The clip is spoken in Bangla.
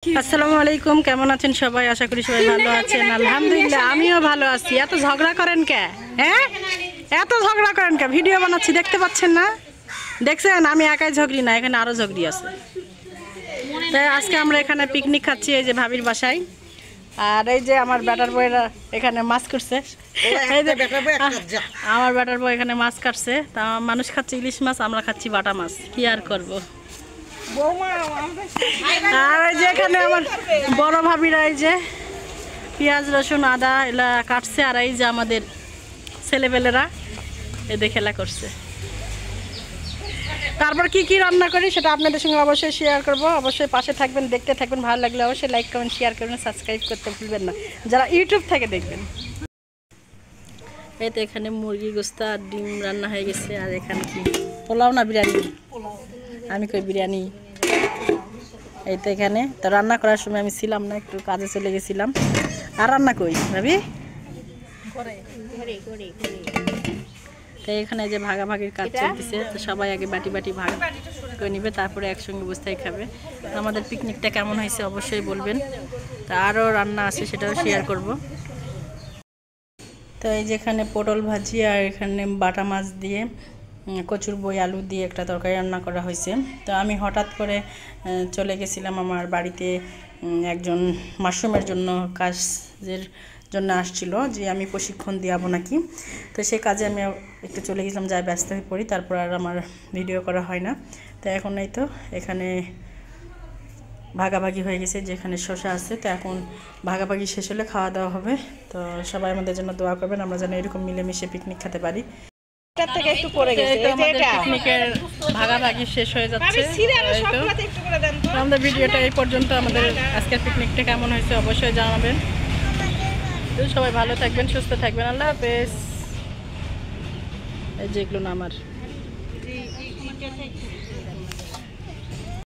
আসসালামু আলাইকুম, কেমন আছেন সবাই? আশা করি সবাই ভালো আছেন। আলহামদুলিল্লাহ আমিও ভালো আছি। এত ঝগড়া করেন কে? হ্যাঁ, এত ঝগড়া করেন কে? ভিডিও বানাচ্ছি, দেখতে পাচ্ছেন না? দেখছেন আমি একাই ঝগড়ি না, এখানে আরো ঝগড়ি আছে। তাই আজকে আমরা এখানে পিকনিক খাচ্ছি এই যে ভাবির বাসায়। আর এই যে আমার ব্যাটার বইরা এখানে মাছ করছে। আমার ব্যাটার বই এখানে মাছ কাটছে। তা মানুষ খাচ্ছে ইলিশ মাছ, আমরা খাচ্ছি বাটা মাছ। কি আর করবো। আর এই যে এখানে আমার বড় ভাবিরা এই যে পেঁয়াজ রসুন আদা এলা কাটছে। আর এই যে আমাদের ছেলেপেলেরা এদের খেলা করছে। তারপর কি কি রান্না করি সেটা আপনাদের সঙ্গে অবশ্যই শেয়ার করব। অবশ্যই পাশে থাকবেন, দেখতে থাকবেন। ভালো লাগলে অবশ্যই লাইক কমেন্ট শেয়ার করবেন, সাবস্ক্রাইব করতে ভুলবেন না যারা ইউটিউব থেকে দেখবেন। এই তো এখানে মুরগি গোস্ত আর ডিম রান্না হয়ে গেছে। আর এখানে কি পোলাও না বিরিয়ানি? আমি কই বিরিয়ানি। এই তো এখানে তো রান্না করার সময় আমি ছিলাম না, একটু কাজে চলে গেছিলাম। আর রান্না কই ভাবি? তো এখানে যে ভাগাভাগির কাজ চলতেছে, তো সবাই আগে বাটি বাটি ভাগ করে নিবে, তারপরে একসঙ্গে বসতেই খাবে। আমাদের পিকনিকটা কেমন হয়েছে অবশ্যই বলবেন। তা আরও রান্না আছে, সেটাও শেয়ার করব। তো এই যেখানে পটল ভাজি আর এখানে বাটা মাছ দিয়ে কচুর বই আলু দিয়ে একটা তরকারি রান্না করা হয়েছে। তো আমি হঠাৎ করে চলে গেছিলাম আমার বাড়িতে, একজন মাশরুমের জন্য কাজের জন্য আসছিল যে আমি প্রশিক্ষণ দিয়াবো নাকি। তো সে কাজে আমি একটু চলে গেছিলাম, যাই ব্যস্ত হয়ে পড়ি। তারপর আর আমার ভিডিও করা হয় না। তো এখন এই তো এখানে ভাগাভাগি হয়ে গেছে, যেখানে শসা আছে। তো এখন ভাগাভাগি শেষ হলে খাওয়া দাওয়া হবে। তো সবাই আমাদের জন্য দোয়া করবেন, আমরা যেন এরকম মিলেমিশে পিকনিক খেতে পারি। থেকে একটু পড়ে গেছে, পিকনিকের ভাগাভাগি শেষ হয়ে যাচ্ছে। আমাদের ভিডিওটা এই পর্যন্ত। আমাদের আজকের পিকনিকটা কেমন হয়েছে অবশ্যই জানাবেন। সবাই ভালো থাকবেন, সুস্থ থাকবেন। আল্লাহ হাফেজ। এই যেগুলো না আমার